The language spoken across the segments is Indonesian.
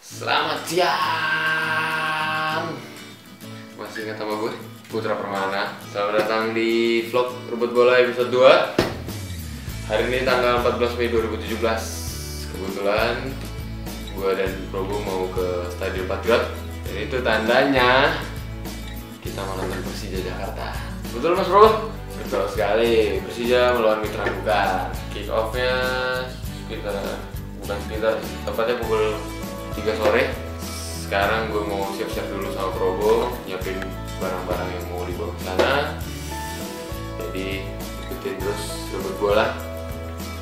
Selamat siang. Masih ingat sama gue, Putra Permana. Selamat datang di vlog Rebut Bola episode 2. Hari ini tanggal 14 Mei 2017. Kebetulan gue dan Probo mau ke Stadion Patriot. Dan itu tandanya kita mau nonton Persija Jakarta. Betul Mas Probo? Betul sekali. Persija melawan Mitra Kukar. Kick off-nya tepatnya pukul 3 sore. Sekarang gue mau siap-siap dulu sama Probo, nyiapin barang-barang yang mau dibawa ke sana. Jadi ikutin terus Rebut Bola,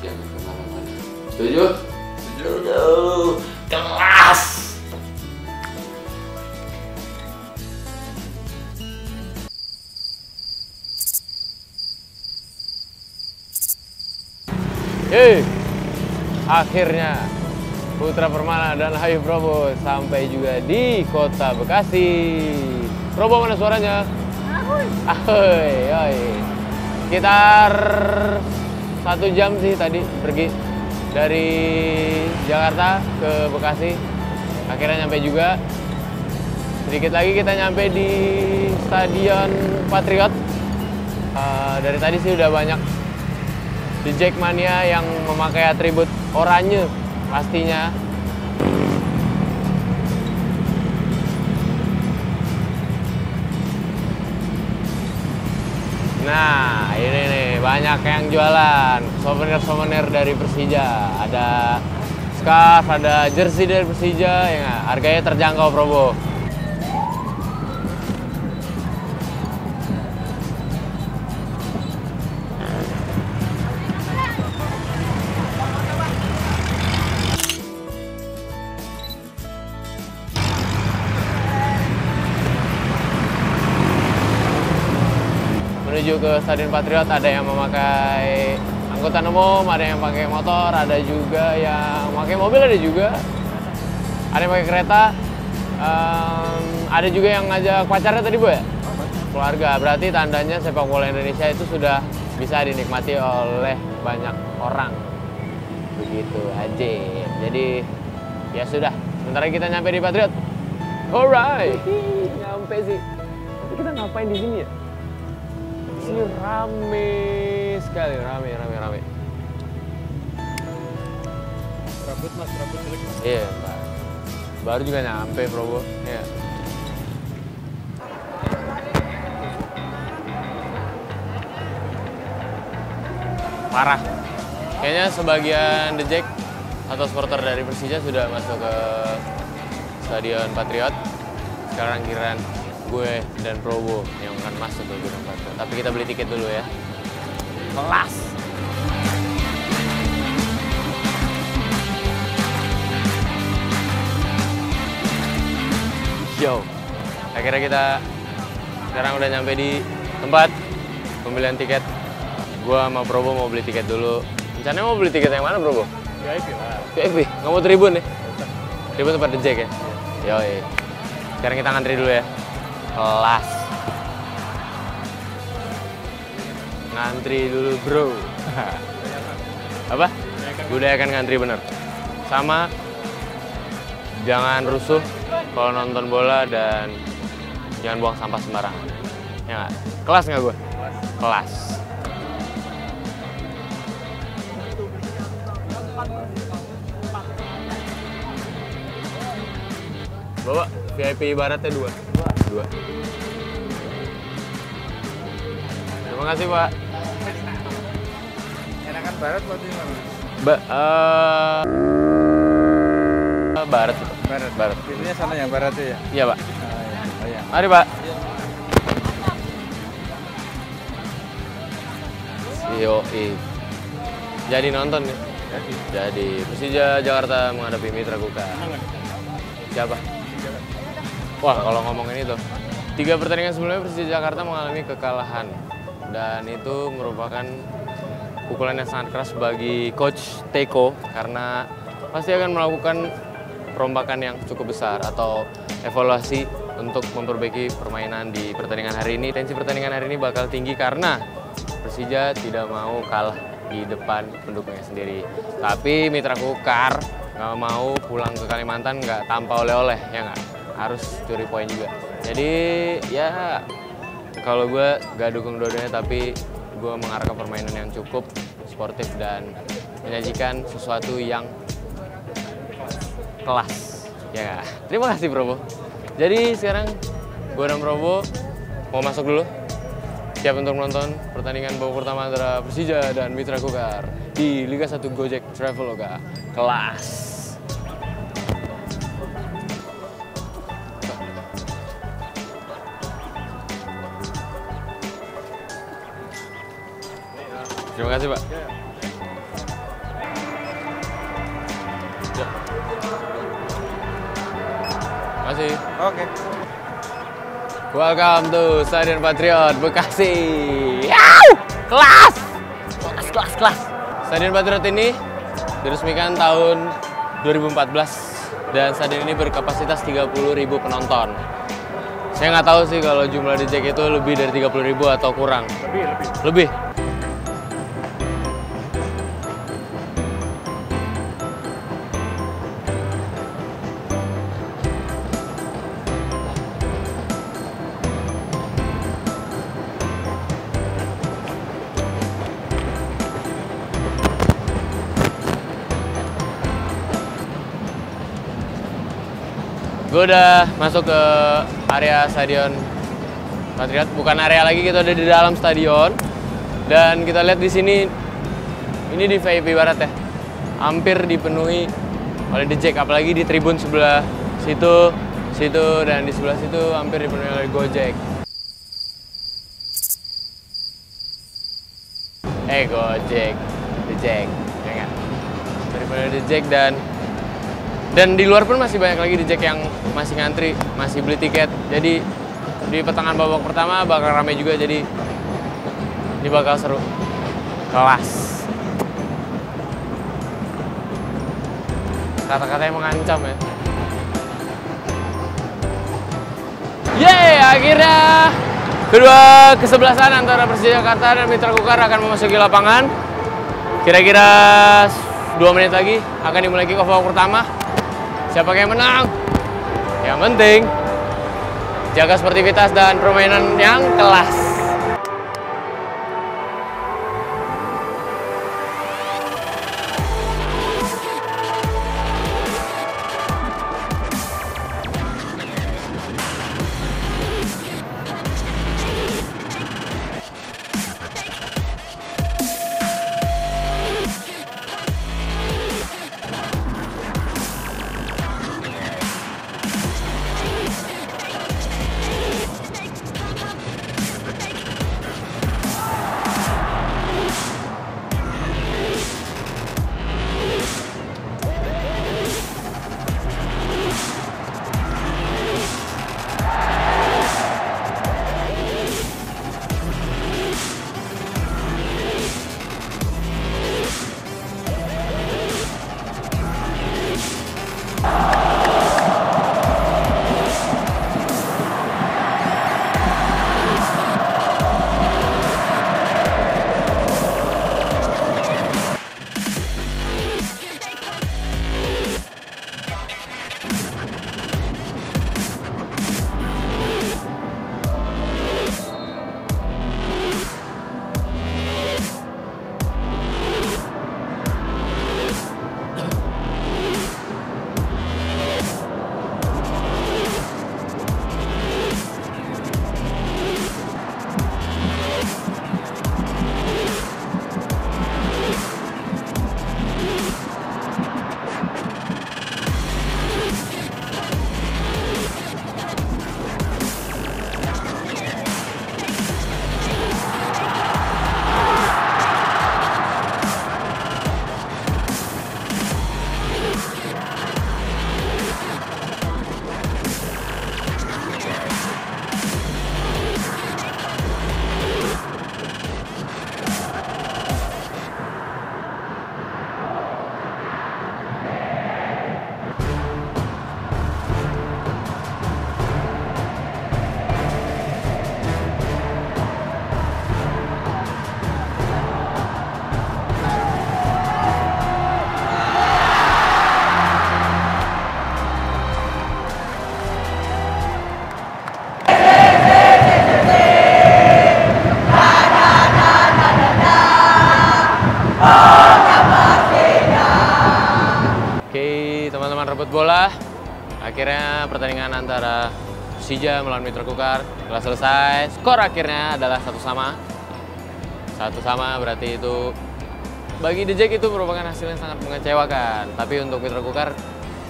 jangan kemana-mana. Setuju? Setuju. Kelas. Akhirnya Putra Permana dan Hayu Probo sampai juga di kota Bekasi. Probo mana suaranya? Ahoy, sekitar 1 jam sih tadi pergi dari Jakarta ke Bekasi. Akhirnya nyampe juga. Sedikit lagi kita nyampe di Stadion Patriot. Dari tadi sih udah banyak di Jackmania yang memakai atribut oranye pastinya. Nah ini nih banyak yang jualan souvenir dari Persija. Ada scarf, ada jersey dari Persija ya, harganya terjangkau Probo. Menuju ke Stadion Patriot, ada yang memakai angkutan umum, ada yang pakai motor, ada juga yang pakai mobil, ada juga ada yang pakai kereta, ada juga yang ngajak pacarnya tadi Bu ya? Keluarga. Berarti tandanya sepak bola Indonesia itu sudah bisa dinikmati oleh banyak orang. Begitu aja. Jadi ya sudah, sebentar lagi kita nyampe di Patriot. Alright, nyampe sih. Tapi kita ngapain di sini ya? Ini rame sekali, rame. Rambut jelek mas. Iya, baru juga nyampe Probo. Iya. Parah. Kayaknya sebagian The Jack atau supporter dari Persija sudah masuk ke Stadion Patriot. Sekarang giliran gue dan Probo yang akan masuk ke Gedung Patriot. Tapi kita beli tiket dulu ya. Kelas. Yo. Akhirnya kita sekarang udah nyampe di tempat pembelian tiket. Gue sama Probo mau beli tiket dulu. Rencananya mau beli tiket yang mana Probo? VIP lah. VIP? Nggak mau Tribun nih? Tribun tempat The Jack ya? Yoi. Sekarang kita ngantri dulu ya. Kelas. Ngantri dulu bro. Apa? Budayakan ngantri bener. Sama jangan rusuh kalau nonton bola dan jangan buang sampah sembarangan. Ya nggak? Kelas nggak gue? Kelas. Bawa VIP ibaratnya 2. Terima kasih Pak. Enakan barat atau timur? Barat. Barat. Pintunya sana yang barat tuh ya? Iya Pak. Oh iya. Mari Pak. Yoi. Jadi nonton nih. Jadi Persija Jakarta menghadapi Mitra Kukar. Siapa? Wah, kalau ngomongin itu, 3 pertandingan sebelumnya Persija Jakarta mengalami kekalahan. Dan itu merupakan pukulan yang sangat keras bagi Coach Teko karena pasti akan melakukan perombakan yang cukup besar atau evaluasi untuk memperbaiki permainan di pertandingan hari ini. Tensi pertandingan hari ini bakal tinggi karena Persija tidak mau kalah di depan pendukungnya sendiri. Tapi Mitra Kukar nggak mau pulang ke Kalimantan nggak tanpa oleh-oleh, ya nggak? Harus curi poin juga. Jadi ya kalau gue nggak dukung dua-duanya, tapi gue mengarahkan permainan yang cukup sportif dan menyajikan sesuatu yang kelas. Ya nggak? Terima kasih Probo. Jadi sekarang gue dan Probo mau masuk dulu. Siap untuk menonton pertandingan babak pertama antara Persija dan Mitra Kukar di Liga 1 Gojek Traveloka kelas. Terima kasih, Pak. Ya. Terima kasih. Oke. Welcome to Stadion Patriot Bekasi. Yow! Kelas! Kelas. Stadion Patriot ini diresmikan tahun 2014 dan stadion ini berkapasitas 30.000 penonton. Saya nggak tahu sih kalau jumlah DJ itu lebih dari 30.000 atau kurang. Lebih. Gue udah masuk ke area Stadion Patriot, bukan area lagi, kita udah di dalam stadion. Dan kita lihat di sini, ini di VIP Barat ya, hampir dipenuhi oleh The Jack, apalagi di tribun sebelah situ, dan di sebelah situ hampir dipenuhi oleh Gojek. Gojek, The Jack, ya nggak? Daripada The Jack dan di luar pun masih banyak lagi The Jack yang masih ngantri, masih beli tiket. Jadi di pertengahan babak pertama bakal ramai juga, jadi ini bakal seru. Kelas. Kata-katanya mengancam ya. Yeay, akhirnya kedua kesebelasan antara Persija Jakarta dan Mitra Kukar akan memasuki lapangan. Kira-kira 2 menit lagi akan dimulai kick off babak pertama. Siapa yang menang? Yang penting jaga sportivitas dan permainan yang kelas. rebut bola. Akhirnya pertandingan antara Persija melawan Mitra Kukar telah selesai. Skor akhirnya adalah 1-1. 1-1 berarti itu bagi The Jack itu merupakan hasil yang sangat mengecewakan. Tapi untuk Mitra Kukar,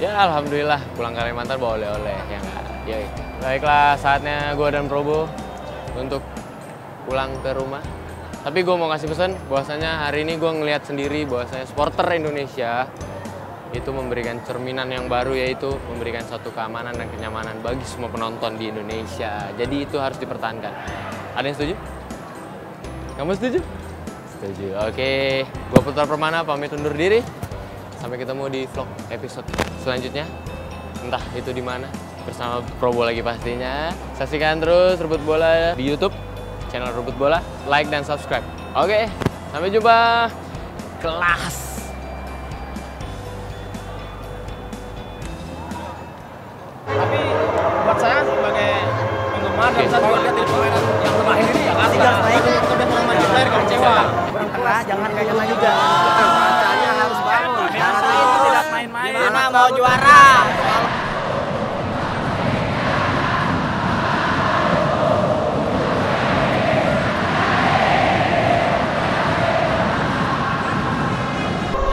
ya alhamdulillah pulang ke Kalimantan bawa oleh-oleh ya nggak. Ya, baiklah, saatnya gue dan Probo untuk pulang ke rumah. Tapi gue mau ngasih pesan bahwasanya hari ini gue ngelihat sendiri bahwasanya supporter Indonesia itu memberikan cerminan yang baru, yaitu memberikan satu keamanan dan kenyamanan bagi semua penonton di Indonesia. Jadi itu harus dipertahankan. Ada yang setuju? Kamu setuju? Setuju. Oke, gue Putra Permana pamit undur diri. Sampai ketemu di vlog episode selanjutnya. Entah itu di mana. Bersama Probo lagi pastinya. Saksikan terus Rebut Bola di YouTube, channel Rebut Bola, like dan subscribe. Oke, sampai jumpa. Kelas. Tapi buat saya sebagai penggemar dan saya juga lihat di permainan yang terakhir ini ya kasih gas naik itu udah mulai main kita kecewa. Kurang tengah jangan kayak mana juga. Bacanya harus bangun. Biasa itu tidak main-main. Gimana mau juara?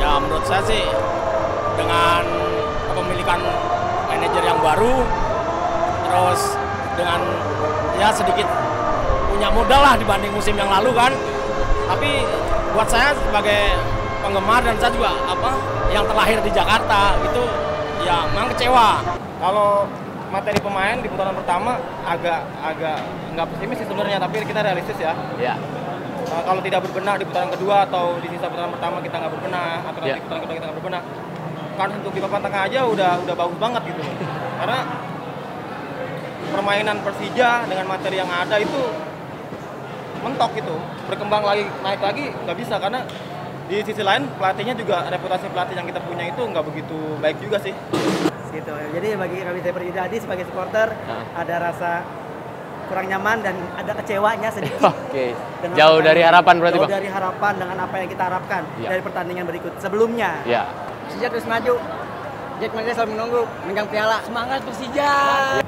Ya menurut saya sih dengan kepemilikan manajer yang baru, terus dengan ya sedikit punya modal lah dibanding musim yang lalu kan. Tapi buat saya sebagai penggemar dan saya juga yang terlahir di Jakarta itu ya memang kecewa. Kalau materi pemain di putaran pertama agak nggak pesimis sih sebenarnya, tapi kita realistis ya. Ya. Kalau tidak berbenah di putaran kedua atau di sisa putaran pertama kita nggak berbenah, atau nanti putaran kedua kita nggak berbenah, kan untuk di papan tengah aja udah bagus banget gitu. Karena permainan Persija dengan materi yang ada itu mentok gitu, berkembang lagi, naik lagi nggak bisa, karena di sisi lain pelatihnya juga, reputasi pelatih yang kita punya itu nggak begitu baik juga sih. Gitu. Jadi bagi kami saya pribadi sebagai supporter ada rasa kurang nyaman dan ada kecewanya sedikit. Oke. Jauh dari harapan berarti, Bang? Jauh dari harapan dengan apa yang kita harapkan dari pertandingan berikut sebelumnya. Ya. Persija terus maju. Jack Mania selalu menunggu memegang piala. Semangat Persija.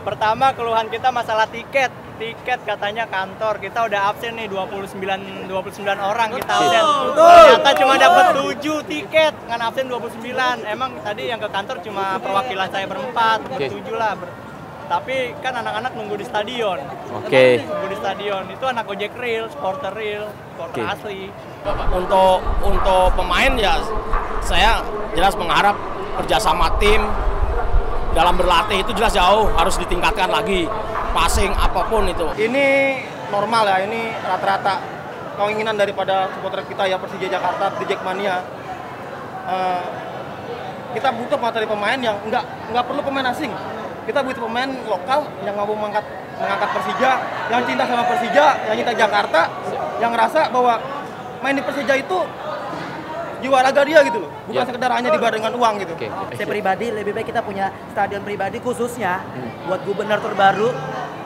Pertama keluhan kita masalah tiket. Tiket katanya kantor kita udah absen nih 29 orang kita absen. Ternyata cuma dapat 7 tiket, ngan absen 29. Emang tadi yang ke kantor cuma perwakilan saya berempat, bertujuh lah. Tapi kan anak-anak nunggu di stadion. Oke. Nunggu di stadion. Itu anak ojek real, supporter asli. Untuk pemain ya saya jelas mengharap kerjasama tim dalam berlatih itu jelas jauh harus ditingkatkan lagi. Passing apapun itu. Ini normal ya, ini rata-rata keinginan daripada supporter kita ya, Persija Jakarta, The Jack Mania. Kita butuh materi pemain yang nggak perlu pemain asing. Kita butuh pemain lokal yang mampu mengangkat Persija, yang cinta sama Persija, yang cinta Jakarta, yang ngerasa bahwa main di Persija itu jiwa raga dia gitu loh, bukan sekedar hanya dibayar dengan uang gitu. Saya pribadi lebih baik kita punya stadion pribadi khususnya buat gubernur terbaru.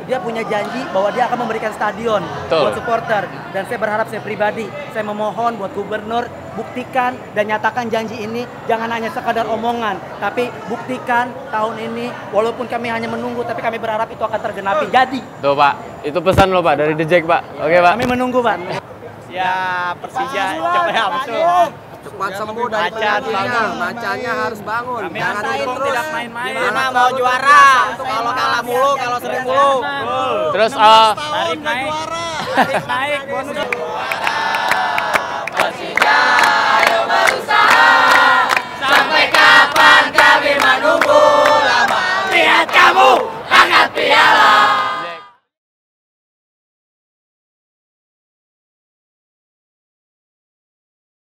Dia punya janji bahwa dia akan memberikan stadion buat supporter, dan saya berharap, saya pribadi saya memohon buat gubernur buktikan dan nyatakan janji ini, jangan hanya sekadar omongan, tapi buktikan tahun ini. Walaupun kami hanya menunggu, tapi kami berharap itu akan tergenapi. Jadi Tuh Pak, itu pesan lo Pak dari The Jack Pak. Oke Pak. kami menunggu Pak. Ya Persija cepat cepat sembuh dari macanya harus bangun. Jangan itu tidak main-main. Gimana mau juara? Kalau kalah mulu, kalau sering mulu. Terus tarik naik bonus.